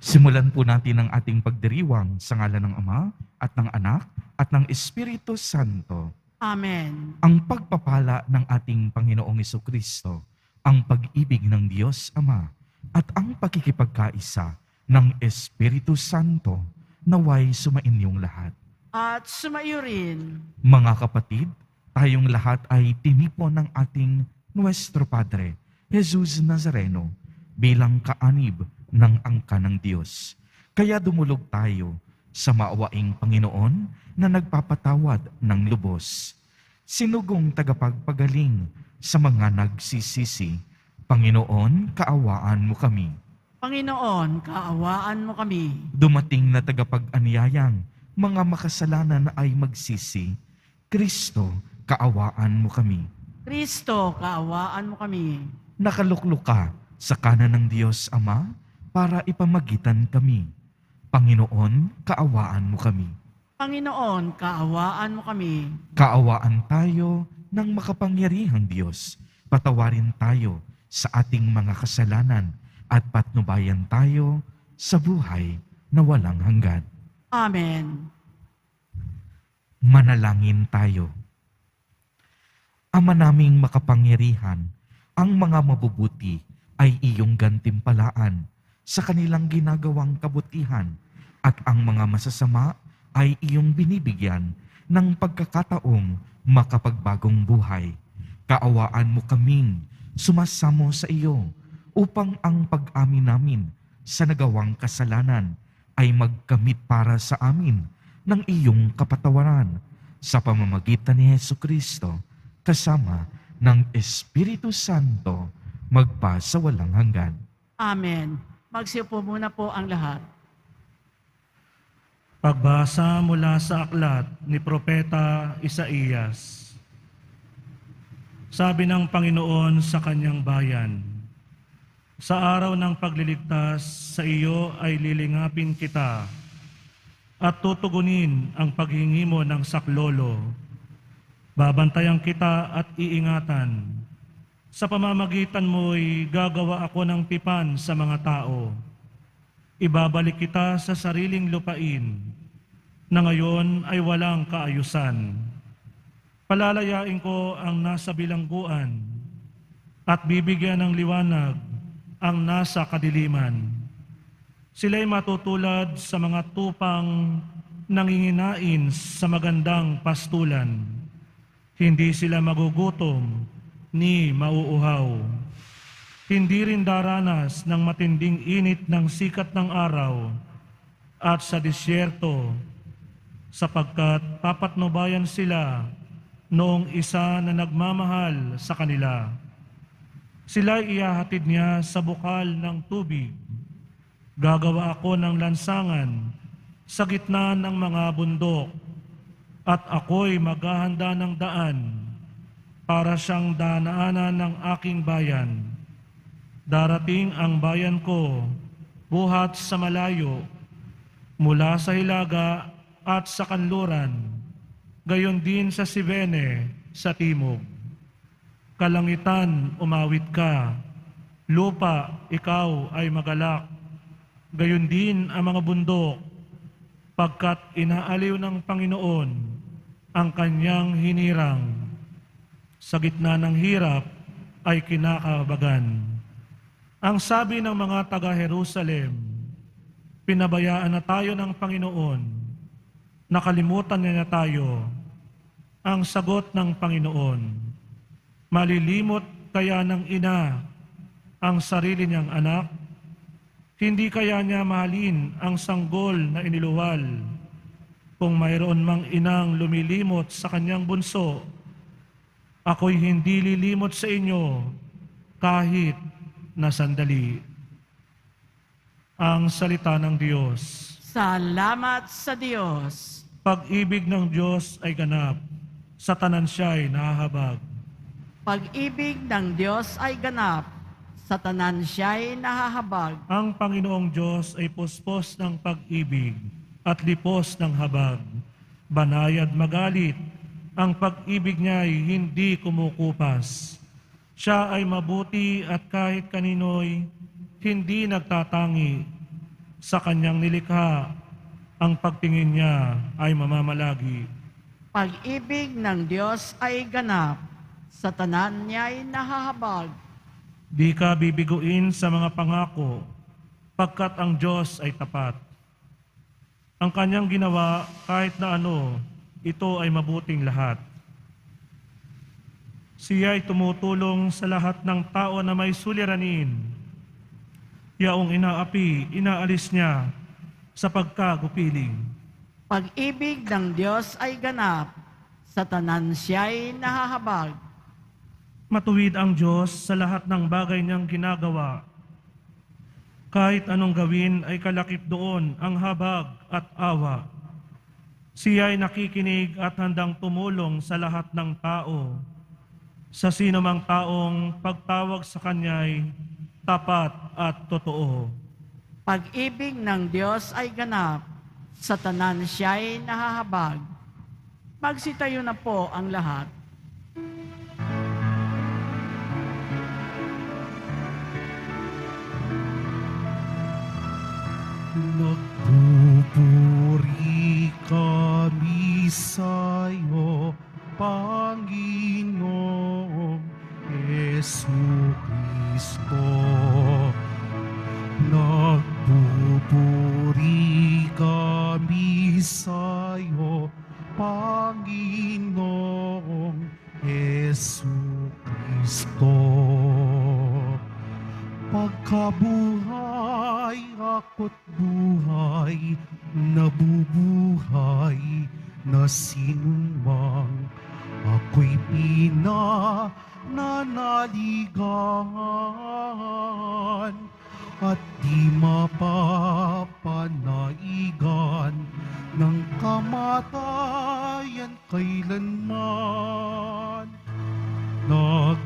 Simulan po natin ang ating pagdiriwang sa ngalan ng Ama at ng Anak at ng Espiritu Santo. Amen. Ang pagpapala ng ating Panginoong Jesucristo, ang pag-ibig ng Diyos Ama at ang pakikipagkaisa ng Espiritu Santo naway sumainyong lahat. At sumayo rin. Mga kapatid, tayong lahat ay tinipon ng ating Nuestro Padre, Jesus Nazareno, bilang kaanib ng angka ng Diyos. Kaya dumulog tayo sa maawaing Panginoon na nagpapatawad ng lubos. Sinugong tagapagpagaling sa mga nagsisisi, Panginoon, kaawaan mo kami. Panginoon, kaawaan mo kami. Dumating na tagapag-anyayang mga makasalanan ay magsisi, Kristo, kaawaan mo kami. Kristo, kaawaan mo kami. Nakaluklok ka sa kanan ng Diyos Ama para ipamagitan kami. Panginoon, kaawaan mo kami. Panginoon, kaawaan mo kami. Kaawaan tayo ng makapangyarihang Diyos. Patawarin tayo sa ating mga kasalanan at patnubayan tayo sa buhay na walang hanggan. Amen. Manalangin tayo. Ama naming makapangyarihan, ang mga mabubuti ay iyong gantimpalaan sa kanilang ginagawang kabutihan at ang mga masasama ay iyong binibigyan ng pagkakataong makapagbagong buhay. Kaawaan mo kaming sumasamo sa iyo upang ang pag-amin namin sa nagawang kasalanan ay magkamit para sa amin ng iyong kapatawaran sa pamamagitan ni Jesucristo kasama ng Espiritu Santo magpa sa walang hanggan. Amen. Magsiupo muna po ang lahat. Pagbasa mula sa aklat ni Propeta Isaías. Sabi ng Panginoon sa kanyang bayan, sa araw ng pagliligtas sa iyo ay lilingapin kita at tutugunin ang paghingi mo ng saklolo. Babantayan kita at iingatan. Sa pamamagitan mo'y gagawa ako ng tipan sa mga tao. Ibabalik kita sa sariling lupain na ngayon ay walang kaayusan. Palalayain ko ang nasa bilangguan at bibigyan ng liwanag ang nasa kadiliman. Sila'y matutulad sa mga tupang nanginginain sa magandang pastulan. Hindi sila magugutom ni mauuhaw. Hindi rin daranas ng matinding init ng sikat ng araw at sa disyerto, sapagkat papatnubayan sila noong isa na nagmamahal sa kanila. Sila'y ihahatid niya sa bukal ng tubig. Gagawa ako ng lansangan sa gitna ng mga bundok, at ako'y maghahanda ng daan para siyang danaanan ng aking bayan. Darating ang bayan ko buhat sa malayo, mula sa hilaga at sa kanluran, gayon din sa Sibene sa timog. Kalangitan, umawit ka, lupa, ikaw ay magalak, gayon din ang mga bundok, pagkat inaaliw ng Panginoon ang kanyang hinirang. Sa gitna ng hirap ay kinakabagan. Ang sabi ng mga taga-Jerusalem, pinabayaan na tayo ng Panginoon, nakalimutan niya na tayo. Ang sagot ng Panginoon, malilimot kaya ng ina ang sarili niyang anak? Hindi kaya niya mahalin ang sanggol na iniluwal? Kung mayroon mang inang lumilimot sa kanyang bunso, ako'y hindi lilimot sa inyo kahit na sandali. Ang salita ng Diyos. Salamat sa Diyos. Pag-ibig ng Diyos ay ganap, sa tanan siya'y nahahabag. Pag-ibig ng Diyos ay ganap, sa tanan siya'y nahahabag. Ang Panginoong Diyos ay puspos ng pag-ibig at lipos ng habag. Banayad magalit, ang pag-ibig niya'y hindi kumukupas. Siya ay mabuti at kahit kanino'y hindi nagtatangi. sa kanyang nilikha, ang pagtingin niya ay mamamalagi. Pag-ibig ng Diyos ay ganap, sa tanan niya'y nahahabag. Di ka bibiguin sa mga pangako, pagkat ang Diyos ay tapat. Ang kanyang ginawa kahit na ano, ito ay mabuting lahat. Siya ay tumutulong sa lahat ng tao na may suliranin. Yaong inaapi, inaalis niya sa pagkagupiling. Pag-ibig ng Diyos ay ganap, sa tanan siya'y nahahabag. Matuwid ang Diyos sa lahat ng bagay niyang ginagawa. Kahit anong gawin ay kalakip doon ang habag at awa. Siya ay nakikinig at handang tumulong sa lahat ng tao. Sa sino mang taong pagtawag sa Kanya'y tapat at totoo. Pag-ibig ng Diyos ay ganap, sa tanan siya'y nahahabag. Magsitayo na po ang lahat. Nagpupuri kami sa'yo, Panginoong Jesucristo. Nagpupuri kami sa'yo, Panginoong Jesucristo. Pagkabuhay ako't buhay, nabubuhay na sinumang ako'y pinananaligan at di mapapanaigan ng kamatayan kailanman. Nagpupuri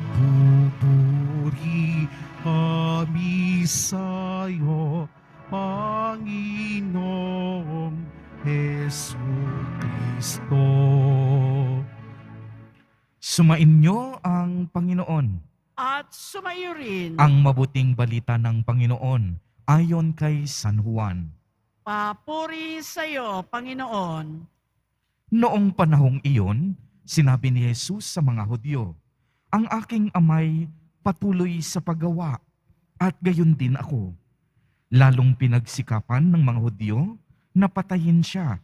kami sa'yo, Panginoong Jesucristo. Sumainyo ang Panginoon. At sumayo rin, Ang mabuting balita ng Panginoon ayon kay San Juan. papuri sa iyo, Panginoon. Noong panahong iyon, sinabi ni Jesus sa mga Hudyo, "Ang aking amay patuloy sa paggawa, at gayon din ako." Lalong pinagsikapan ng mga Hudyo na patayin siya,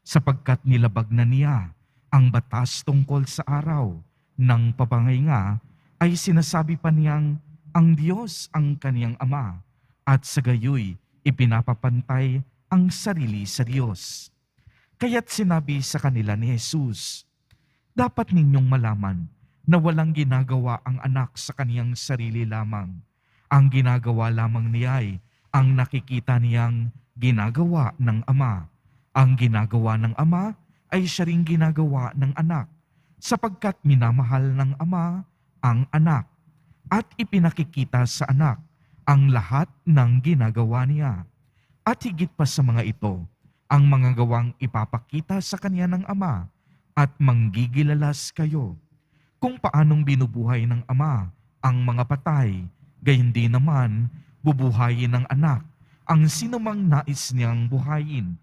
sapagkat nilabag na niya ang batas tungkol sa araw ng pabangaynga, ay sinasabi pa niyang ang Diyos ang kaniyang Ama, at sa gayoy ipinapapantay ang sarili sa Diyos. Kaya't sinabi sa kanila ni Jesus, "Dapat ninyong malaman na walang ginagawa ang anak sa kaniyang sarili lamang. Ang ginagawa lamang niya ay ang nakikita niyang ginagawa ng Ama. Ang ginagawa ng Ama ay siya ring ginagawa ng anak, sapagkat minamahal ng Ama ang anak, at ipinakikita sa anak ang lahat ng ginagawa niya. At higit pa sa mga ito, ang mga gawang ipapakita sa kanya ng Ama, at manggigilalas kayo. Kung paanong binubuhay ng Ama ang mga patay, gayon din naman bubuhayin ng anak ang sinumang nais niyang buhayin.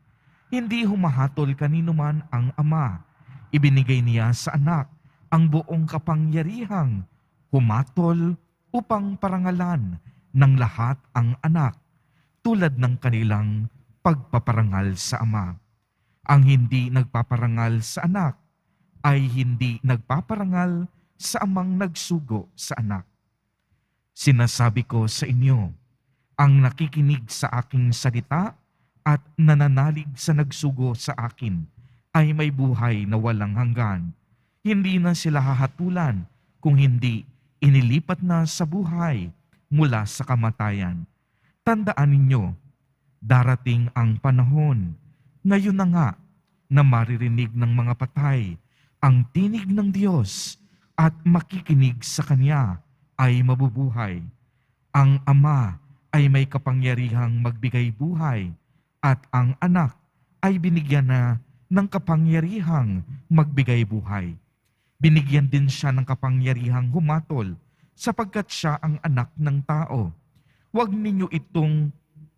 Hindi humahatol kanino man ang Ama. Ibinigay niya sa anak ang buong kapangyarihang humatol upang parangalan ng lahat ang anak, tulad ng kanilang pagpaparangal sa Ama. Ang hindi nagpaparangal sa anak ay hindi nagpaparangal sa amang nagsugo sa anak. Sinasabi ko sa inyo, ang nakikinig sa aking salita at nananalig sa nagsugo sa akin ay may buhay na walang hanggan. Hindi na sila hahatulan, kung hindi inilipat na sa buhay mula sa kamatayan. Tandaan ninyo, darating ang panahon, ngayon na nga, na maririnig ng mga patay ang tinig ng Diyos, at makikinig sa Kanya ay mabubuhay. Ang Ama ay may kapangyarihang magbigay buhay, at ang anak ay binigyan na ng kapangyarihang magbigay buhay. Binigyan din siya ng kapangyarihang humatol, sapagkat siya ang anak ng tao. Huwag ninyo itong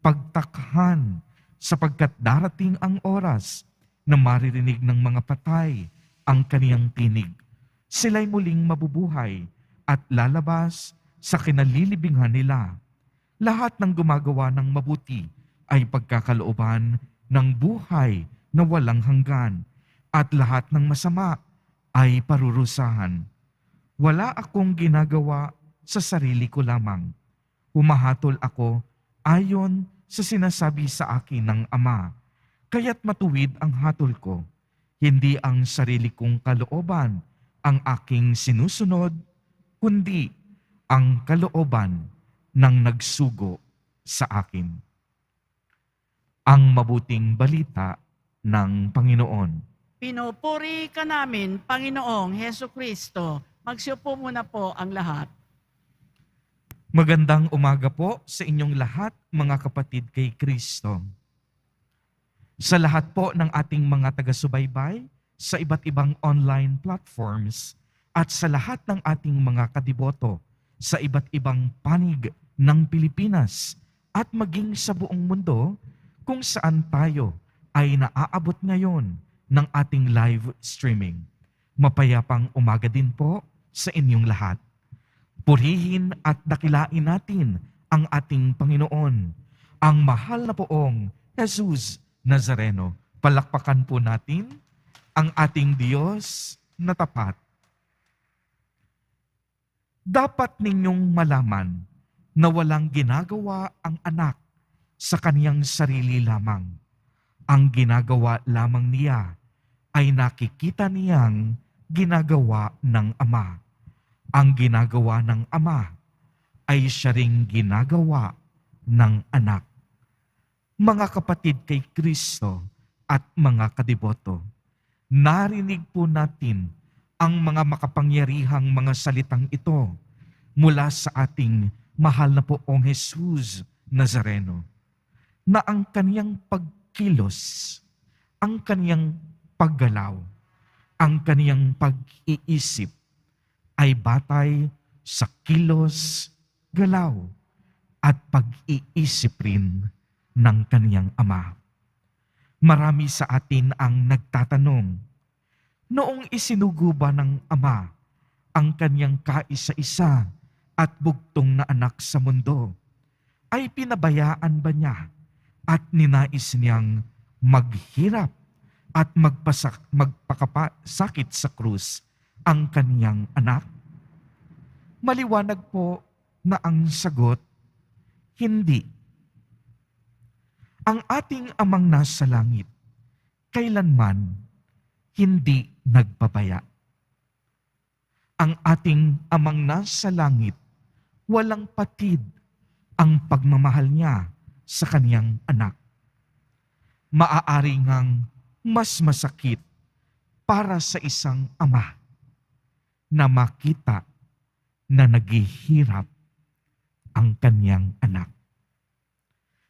pagtakhan, sapagkat darating ang oras na maririnig ng mga patay ang kaniyang tinig. Sila'y muling mabubuhay at lalabas sa kinalilibingan nila. Lahat ng gumagawa ng mabuti ay pagkakalooban ng buhay na walang hanggan, at lahat ng masama ay parurusahan. Wala akong ginagawa sa sarili ko lamang. Humahatol ako ayon sa sinasabi sa akin ng Ama, kaya't matuwid ang hatol ko. Hindi ang sarili kong kalooban ang aking sinusunod, kundi ang kalooban ng nagsugo sa akin. Ang mabuting balita ng Panginoon. Pinupuri ka namin, Panginoong Heso Kristo. Magsiupo muna po ang lahat. Magandang umaga po sa inyong lahat, mga kapatid kay Kristo. Sa lahat po ng ating mga taga-subaybay sa iba't ibang online platforms at sa lahat ng ating mga kadiboto sa iba't ibang panig ng Pilipinas at maging sa buong mundo kung saan tayo ay naaabot ngayon ng ating live streaming. Mapayapang umaga din po sa inyong lahat. Purihin at dakilain natin ang ating Panginoon, ang mahal na poong Jesus Nazareno. Palakpakan po natin ang ating Diyos na tapat. Dapat ninyong malaman na walang ginagawa ang anak sa kaniyang sarili lamang. Ang ginagawa lamang niya ay nakikita niyang ginagawa ng Ama. Ang ginagawa ng Ama ay siya ring ginagawa ng anak. Mga kapatid kay Kristo at mga kadiboto, narinig po natin ang mga makapangyarihang mga salitang ito mula sa ating mahal na poong Jesus Nazareno, na ang kaniyang pagkilos, ang kaniyang paggalaw, ang kaniyang pag-iisip ay batay sa kilos, galaw, at pag-iisip rin ng kaniyang Ama. Marami sa atin ang nagtatanong, noong isinugo ba ng Ama ang kaniyang kaisa-isa at bugtong na anak sa mundo, ay pinabayaan ba niya at ninais niyang maghirap at magpakasakit sa krus ang kaniyang anak? Maliwanag po na ang sagot, hindi. Ang ating Amang nasa langit, kailanman hindi nagpabaya. Ang ating Amang nasa langit, walang patid ang pagmamahal niya sa kaniyang anak. Maaari ngang mas masakit para sa isang ama na makita na naghihirap ang kaniyang anak.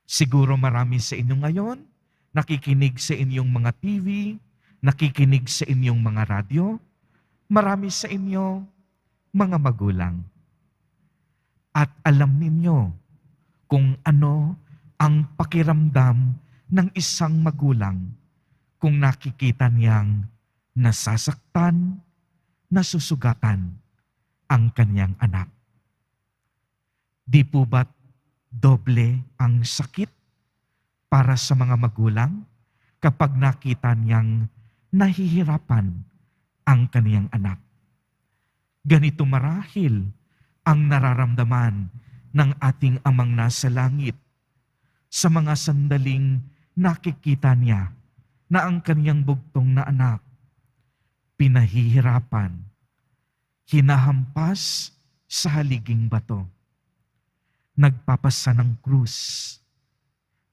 Siguro marami sa inyo ngayon, nakikinig sa inyong mga TV, nakikinig sa inyong mga radyo, marami sa inyo mga magulang. At alam ninyo kung ano ang pakiramdam ng isang magulang kung nakikita niyang nasasaktan, nasusugatan ang kanyang anak. Di po ba't doble ang sakit para sa mga magulang kapag nakita niyang nahihirapan ang kaniyang anak? Ganito marahil ang nararamdaman ng ating Amang nasa langit sa mga sandaling nakikita niya na ang kaniyang bugtong na anak pinahihirapan, hinahampas sa haliging bato, nagpapasa ng krus,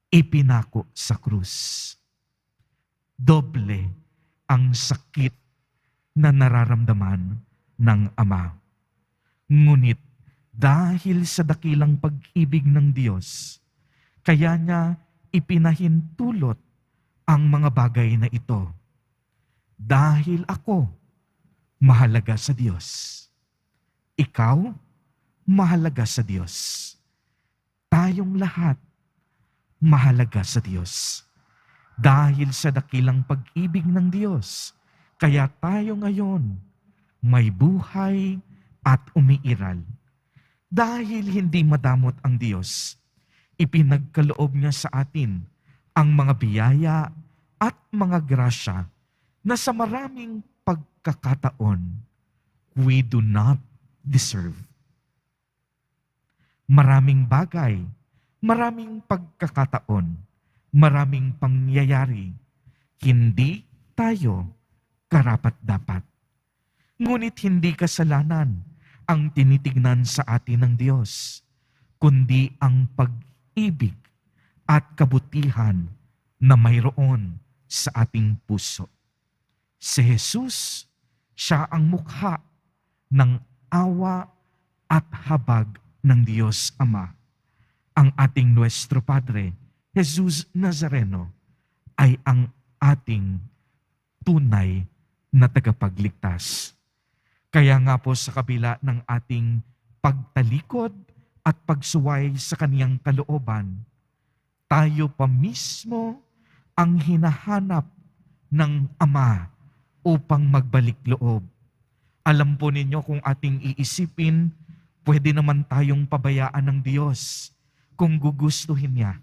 ipinako sa krus. Doble ang sakit na nararamdaman ng Ama. Ngunit dahil sa dakilang pag-ibig ng Diyos, kaya niya ipinahintulot ang mga bagay na ito. Dahil ako mahalaga sa Diyos. Ikaw mahalaga sa Diyos. Tayong lahat mahalaga sa Diyos. Dahil sa dakilang pag-ibig ng Diyos, kaya tayo ngayon may buhay at umiiral. Dahil hindi madamot ang Diyos, ipinagkaloob niya sa atin ang mga biyaya at mga grasya na sa maraming pagkakataon we do not deserve. Maraming bagay, maraming pagkakataon, maraming pangyayari, hindi tayo karapat-dapat. Ngunit hindi kasalanan ang tinitignan sa atin ng Diyos, kundi ang pag-ibig at kabutihan na mayroon sa ating puso. Si Jesus, siya ang mukha ng awa at habag ng Diyos Ama. Ang ating Nuestro Padre, Jesus Nazareno, ay ang ating tunay na tagapagligtas. Kaya nga po sa kabila ng ating pagtalikod at pagsuway sa kaniyang kalooban, tayo pa mismo ang hinahanap ng Ama upang magbalik loob. Alam po ninyo kung ating iisipin, pwede naman tayong pabayaan ng Diyos kung gugustuhin niya.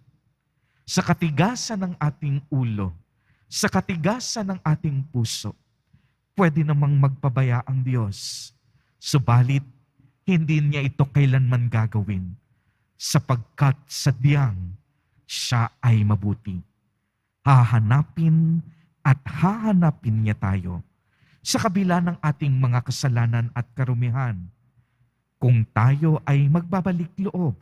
Sa katigasan ng ating ulo, sa katigasan ng ating puso, pwede namang magpabaya ang Diyos. Subalit, hindi niya ito kailanman gagawin sapagkat sadyang siya ay mabuti. Hahanapin at hahanapin niya tayo sa kabila ng ating mga kasalanan at karumihan. Kung tayo ay magbabalik loob,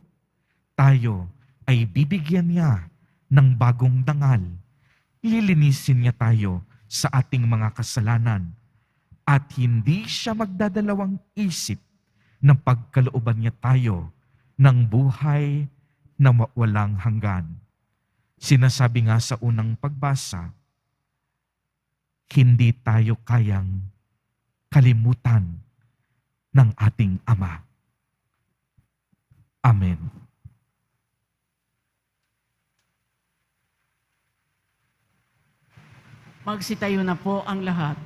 tayo ay bibigyan niya ng bagong dangal. Lilinisin niya tayo sa ating mga kasalanan at hindi siya magdadalawang isip na pagkalooban niya tayo ng buhay na walang hanggan. Sinasabi nga sa unang pagbasa, hindi tayo kayang kalimutan ng ating Ama. Amen. Magsitayo na po ang lahat.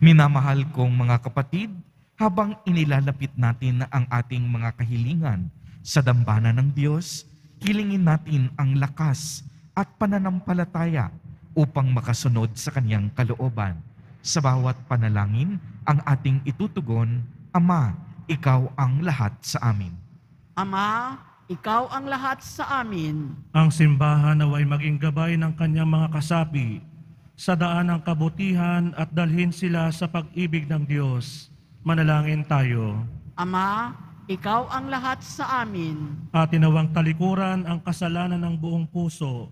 Minamahal kong mga kapatid, habang inilalapit natin ang ating mga kahilingan sa dambana ng Diyos, hilingin natin ang lakas at pananampalataya upang makasunod sa Kanyang kalooban. Sa bawat panalangin, ang ating itutugon, Ama, Ikaw ang lahat sa amin. Ama, Ikaw ang lahat sa amin. Ang simbahan naway maging gabay ng kanyang mga kasapi sa daan ng kabutihan at dalhin sila sa pag-ibig ng Diyos. Manalangin tayo. Ama, Ikaw ang lahat sa amin. At tinawang talikuran ang kasalanan ng buong puso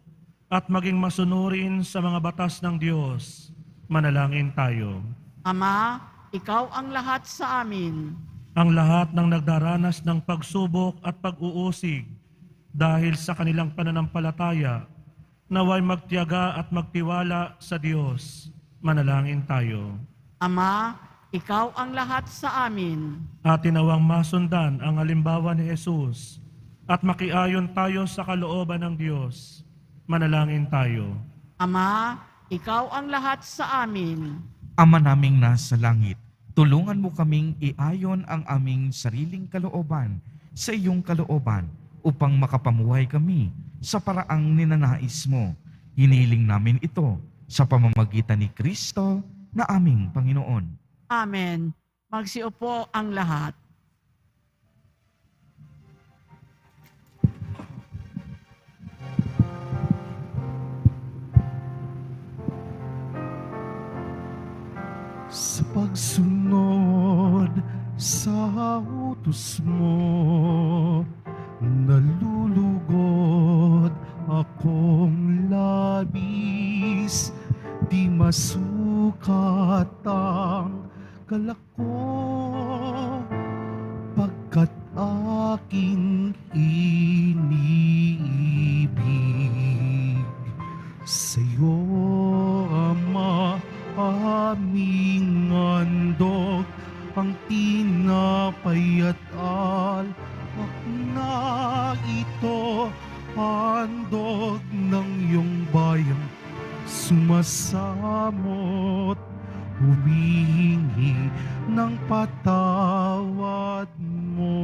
at maging masunurin sa mga batas ng Diyos. Manalangin tayo. Ama, Ikaw ang lahat sa amin. Ang lahat ng nagdaranas ng pagsubok at pag-uusig dahil sa kanilang pananampalataya, naway magtiyaga at magtiwala sa Diyos. Manalangin tayo. Ama, Ikaw ang lahat sa amin. At tinawang masundan ang halimbawa ni Jesus at makiayon tayo sa kalooban ng Diyos. Manalangin tayo. Ama, Ikaw ang lahat sa amin. Ama naming nasa langit, tulungan mo kaming iayon ang aming sariling kalooban sa iyong kalooban upang makapamuhay kami sa paraang ninanais mo. Hiniling namin ito sa pamamagitan ni Kristo na aming Panginoon. Amen. Magsiupo ang lahat. Sa pagsunod sa utos mo, nalulugod akong labis, di masukat ang galak ko, pagkat aking iniibig. Sa'yo, Ama, aming handog ang tinapay at na ito, handog ng iyong bayan, sumasamot, humihingi ng patawad mo.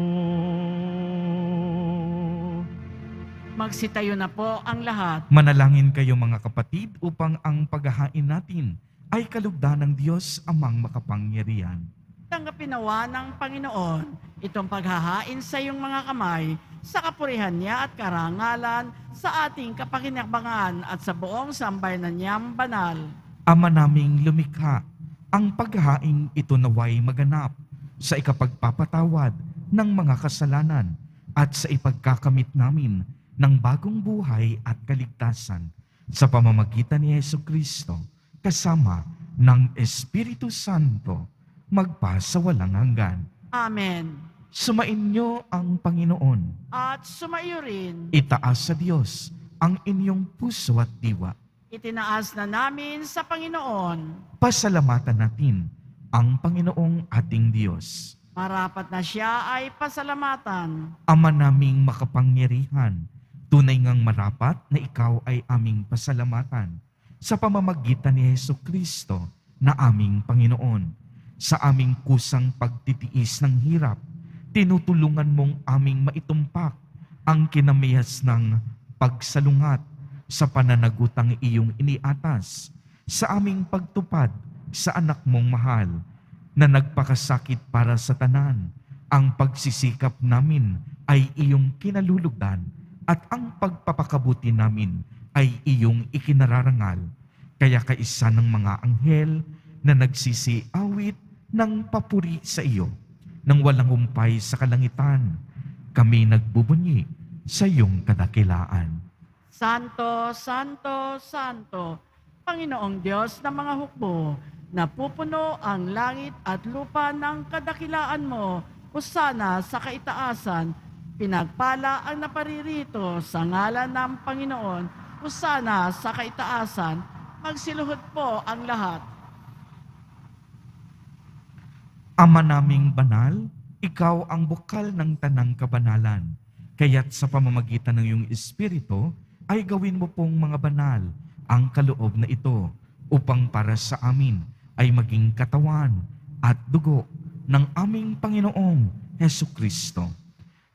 Magsitayo na po ang lahat. Manalangin kayo mga kapatid upang ang paghahain natin ay kalugdan ng Diyos amang makapangyarihan. Tanggapin nawa ng Panginoon itong paghahain sa iyong mga kamay sa kapurihan niya at karangalan sa ating kapakinakbangan at sa buong sambayanan niyang banal. Ama naming lumikha, ang paghahain ito naway maganap sa ikapagpapatawad ng mga kasalanan at sa ipagkakamit namin ng bagong buhay at kaligtasan sa pamamagitan ni Jesucristo kasama ng Espiritu Santo magpa sa walang hanggan. Amen. Sumainyo ang Panginoon. At sumaiyo rin, Itaas sa Diyos ang inyong puso at diwa. itinaas na namin sa Panginoon. Pasalamatan natin ang Panginoong ating Diyos. Marapat na siya ay pasalamatan. Ama naming makapangyarihan, tunay ngang marapat na ikaw ay aming pasalamatan sa pamamagitan ni Jesucristo na aming Panginoon. Sa aming kusang pagtitiis ng hirap, tinutulungan mong aming maitumpak ang kinamihas ng pagsalungat sa pananagutang iyong iniatas sa aming pagtupad sa anak mong mahal na nagpakasakit para sa tanan. Ang pagsisikap namin ay iyong kinalulugdan at ang pagpapakabuti namin ay iyong ikinararangal. Kaya kaisa ng mga anghel na nagsisiawit ng papuri sa iyo, nang walang humpay sa kalangitan, kami nagbubunyi sa iyong kadakilaan. Santo, Santo, Santo, Panginoong Diyos ng mga hukbo, napupuno ang langit at lupa ng kadakilaan mo. Hosana sa kaitaasan, pinagpala ang naparirito sa ngalan ng Panginoon. Hosana sa kaitaasan, magsiluhod po ang lahat. Ama naming banal, ikaw ang bukal ng tanang kabanalan. Kaya't sa pamamagitan ng iyong Espiritu, ay gawin mo pong mga banal ang kaloob na ito upang para sa amin ay maging katawan at dugo ng aming Panginoong Hesukristo.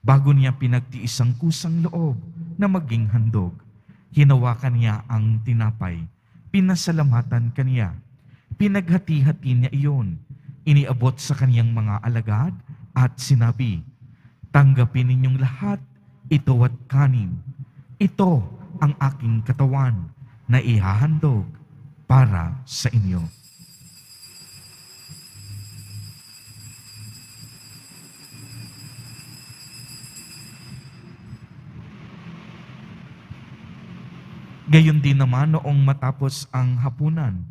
Bago niya pinagtiis ang kusang loob na maging handog, hinawakan niya ang tinapay, pinasalamatan kaniya, pinaghati-hati niya iyon, iniabot sa kaniyang mga alagad at sinabi, "Tanggapin ninyong lahat ito at kanin. Ito ang aking katawan na ihahandog para sa inyo." Gayon din naman noong matapos ang hapunan,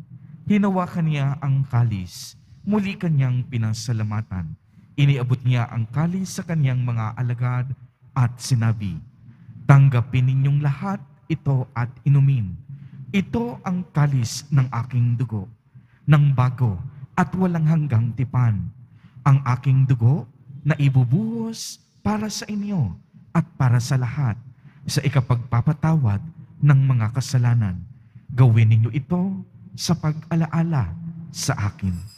hinawakan niya ang kalis, muli kanyang pinasalamatan. Iniabot niya ang kalis sa kanyang mga alagad at sinabi, "Tanggapin ninyong lahat ito at inumin. Ito ang kalis ng aking dugo, ng bago at walang hanggang tipan. Ang aking dugo na ibubuhos para sa inyo at para sa lahat sa ikapagpapatawad ng mga kasalanan. Gawin ninyo ito sa pag-alaala sa akin."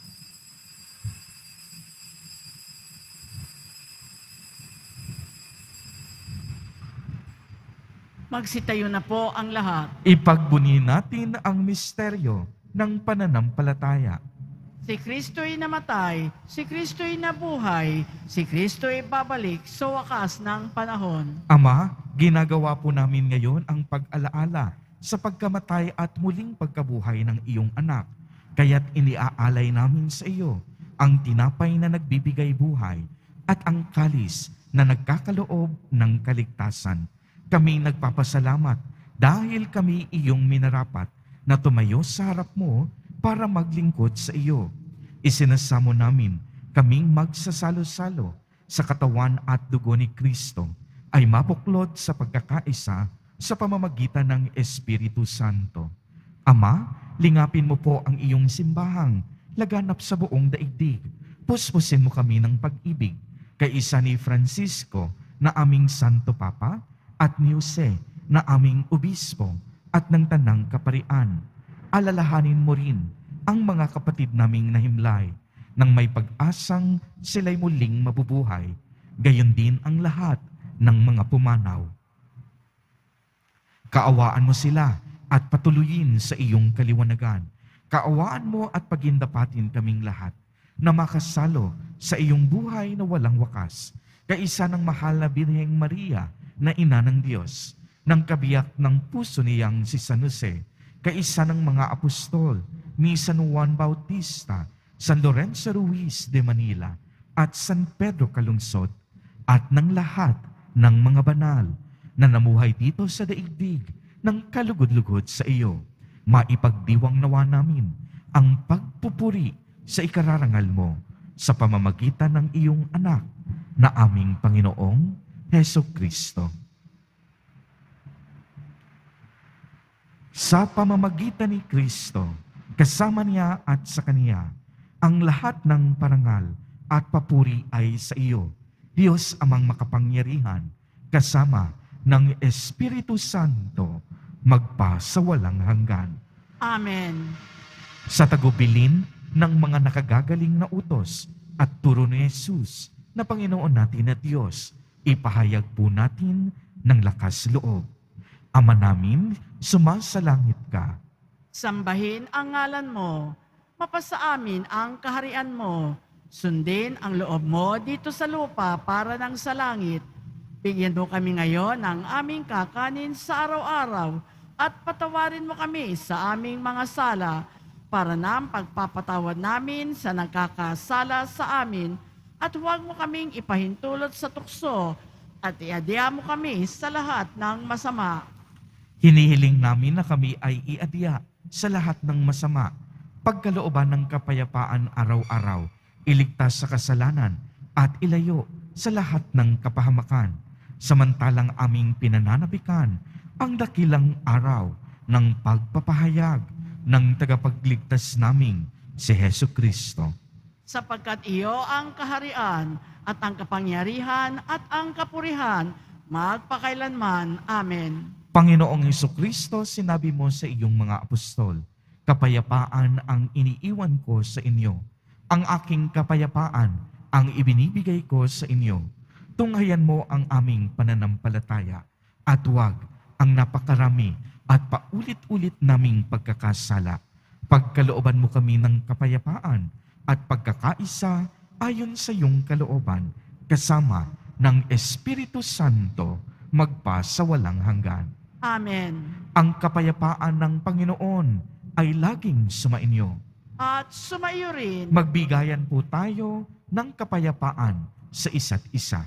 Magsitayo na po ang lahat. Ipagbuni natin ang misteryo ng pananampalataya. Si Kristo'y namatay, si Kristo'y nabuhay, si Kristo'y babalik sa wakas ng panahon. Ama, ginagawa po namin ngayon ang pag-alaala sa pagkamatay at muling pagkabuhay ng iyong anak. Kaya't iniaalay namin sa iyo ang tinapay na nagbibigay buhay at ang kalis na nagkakaloob ng kaligtasan. Kami nagpapasalamat dahil kami iyong minarapat na tumayo sa harap mo para maglingkod sa iyo. Isinasamo namin kaming magsasalo-salo sa katawan at dugo ni Kristo ay mabuklod sa pagkakaisa sa pamamagitan ng Espiritu Santo. Ama, lingapin mo po ang iyong simbahang laganap sa buong daigdig. Puspusin mo kami ng pag-ibig, kaisa ni Francisco na aming Santo Papa at ni Jose na aming Obispo at ng Tanang Kaparian. Alalahanin mo rin ang mga kapatid naming nahimlay nang may pag-asang sila'y muling mabubuhay, gayon din ang lahat ng mga pumanaw. Kaawaan mo sila at patuloyin sa iyong kaliwanagan. Kaawaan mo at pagindapatin kaming lahat na makasalo sa iyong buhay na walang wakas, kaisa ng mahal na Birheng Maria na ina ng Diyos, ng kabiyak ng puso niyang si San Jose, kaisa ng mga apostol ni San Juan Bautista, San Lorenzo Ruiz de Manila, at San Pedro Calungsod, at ng lahat ng mga banal na namuhay dito sa daigdig ng kalugod-lugod sa iyo. Maipagdiwang nawa namin ang pagpupuri sa ikararangal mo sa pamamagitan ng iyong anak na aming Panginoong Heso Kristo. Sa pamamagitan ni Kristo, kasama niya at sa Kaniya, ang lahat ng parangal at papuri ay sa iyo, Diyos amang makapangyarihan, kasama ng Espiritu Santo, magpa sa walang hanggan. Amen. Sa tagubilin ng mga nakagagaling na utos at turo ni Jesus na Panginoon natin at Diyos, ipahayag po natin ng lakas loob. Ama namin, sumasalangit ka. Sambahin ang ngalan mo. Mapasa amin ang kaharian mo. Sundin ang loob mo dito sa lupa para ng sa langit. Bigyan mo kami ngayon ng aming kakanin sa araw-araw at patawarin mo kami sa aming mga sala para ng pagpapatawad namin sa nagkakasala sa amin at huwag mo kaming ipahintulot sa tukso at iadya mo kami sa lahat ng masama. Hinihiling namin na kami ay iadya sa lahat ng masama, pagkalooban ng kapayapaan araw-araw, iligtas sa kasalanan at ilayo sa lahat ng kapahamakan, samantalang aming pinananabikan ang dakilang araw ng pagpapahayag ng tagapagligtas naming si Heso Kristo. Sapagkat iyo ang kaharian at ang kapangyarihan at ang kapurihan magpakailanman. Amen. Panginoong Hesukristo, sinabi mo sa iyong mga apostol, kapayapaan ang iniiwan ko sa inyo. Ang aking kapayapaan ang ibinibigay ko sa inyo. Tunghayan mo ang aming pananampalataya at huwag ang napakarami at paulit-ulit naming pagkakasala. Pagkalooban mo kami ng kapayapaan at pagkakaisa ayon sa iyong kalooban, kasama ng Espiritu Santo, magpa sa walang hanggan. Amen. Ang kapayapaan ng Panginoon ay laging sumainyo. At sumaiyo rin. Magbigayan po tayo ng kapayapaan sa isa't isa.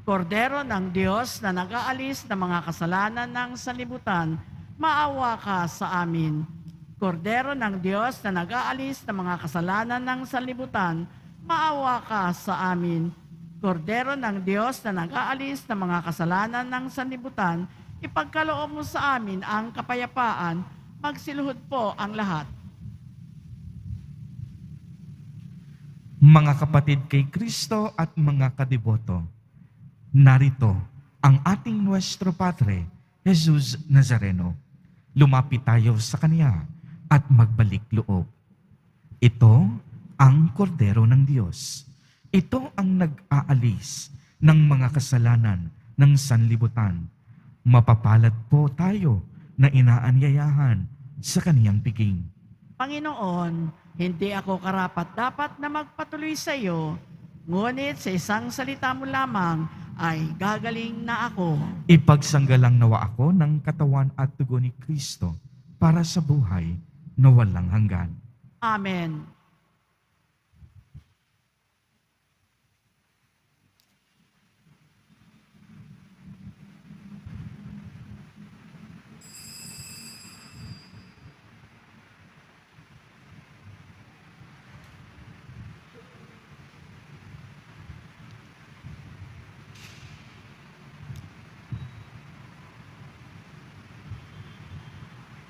Kordero ng Diyos na nag-aalis ng mga kasalanan ng sanlibutan, maawa ka sa amin. Kordero ng Diyos na nag-aalis ng mga kasalanan ng sanlibutan, maawa ka sa amin. Kordero ng Diyos na nag-aalis ng mga kasalanan ng sanlibutan, ipagkaloob mo sa amin ang kapayapaan, magsiluhod po ang lahat. Mga kapatid kay Kristo at mga kadiboto, narito ang ating Nuestro Padre, Jesus Nazareno. Lumapit tayo sa Kanya at magbalik loob. Ito ang Kordero ng Diyos. Ito ang nag-aalis ng mga kasalanan ng sanlibutan. Mapapalad po tayo na inaanyayahan sa Kaniyang piging. Panginoon, hindi ako karapat-dapat na magpatuloy sa iyo, ngunit sa isang salita mo lamang ay gagaling na ako. Ipagsanggalang nawa ako ng katawan at dugo ni Kristo para sa buhay na walang hanggan. Amen.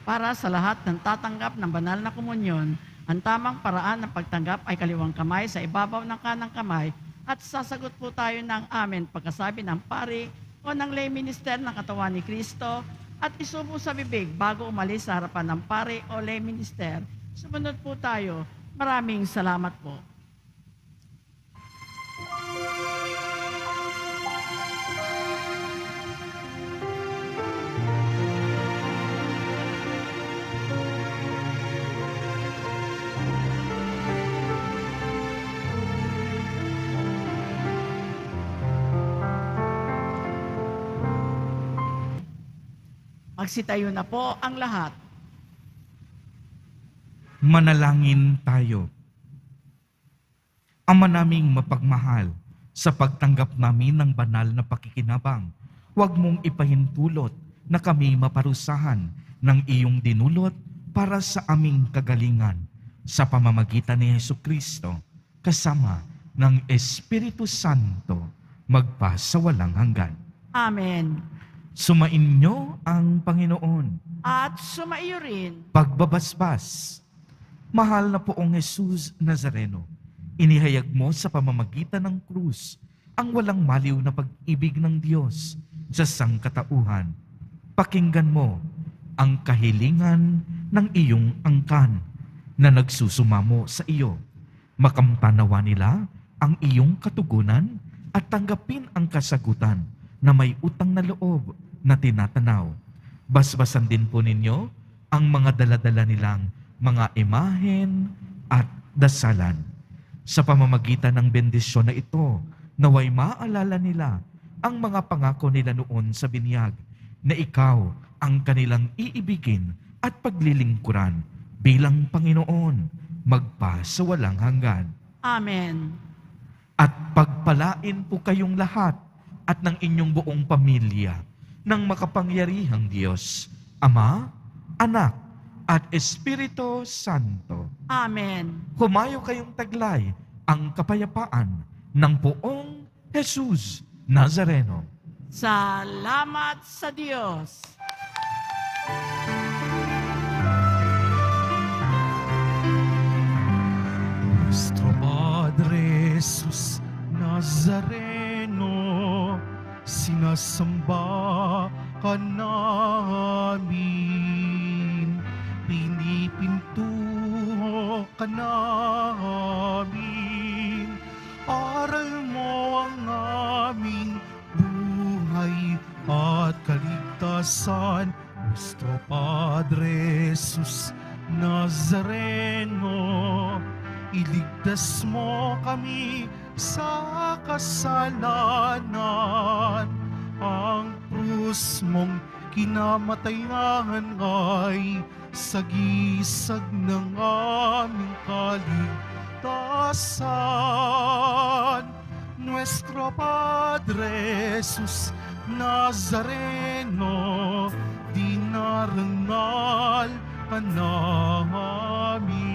Para sa lahat ng tatanggap ng banal na komunyon, Ang tamang paraan ng pagtanggap ay kaliwang kamay sa ibabaw ng kanang kamay at sasagot po tayo ng amen pagkasabi ng pari o ng lay minister ng katawan ni Kristo at isubo sa bibig bago umalis sa harapan ng pari o lay minister. Sumunod po tayo. Maraming salamat po. Magsitayo na po ang lahat. Manalangin tayo. Ama naming mapagmahal, sa pagtanggap namin ng banal na pakikinabang, huwag mong ipahintulot na kami maparusahan ng iyong dinulot para sa aming kagalingan sa pamamagitan ni Hesukristo kasama ng Espiritu Santo magpasawalang hanggan. Amen. Sumainyo ang Panginoon. At sumaiyo rin. Pagbabasbas. Mahal na poong Jesus Nazareno, inihayag mo sa pamamagitan ng krus ang walang maliw na pag-ibig ng Diyos sa sangkatauhan. Pakinggan mo ang kahilingan ng iyong angkan na nagsusumamo sa iyo. Makamtanawa nila ang iyong katugunan at tanggapin ang kasagutan na may utang na loob na tinatanaw. Basbasan din po ninyo ang mga daladala nilang mga imahen at dasalan. Sa pamamagitan ng bendisyon na ito, naway maalala nila ang mga pangako nila noon sa binyag na ikaw ang kanilang iibigin at paglilingkuran bilang Panginoon magpasawalang hanggan. Amen. At pagpalain po kayong lahat at ng inyong buong pamilya ng makapangyarihang Diyos, Ama, Anak, at Espiritu Santo. Amen. Humayo kayong taglay ang kapayapaan ng poong Jesus Nazareno. Salamat sa Diyos. Nuestro Padre Jesus Nazareno, sinasamba ka namin, pinipintuho ka namin, aral mo ang aming buhay at kaligtasan. Nuestro Padre Jesus Nazareno, iligtas mo kami sa kasalanan. Ang krus mong kinamatayan ay sagisag ng aming kaligtasan. Nuestro Padre Jesus Nazareno, dinarangal ka namin.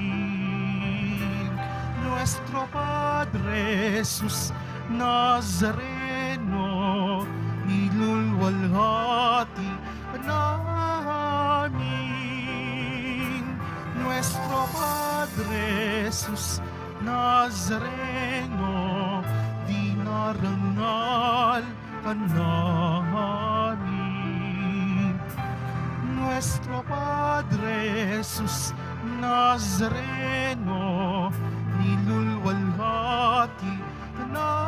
Nuestro Padre Jesus Nazareno, nilulwalhati ka namin. Nuestro Padre Jesus Nazareno, dinarangal ka namin. Nuestro Padre Jesus Nazareno, nilulwalhati ka namin.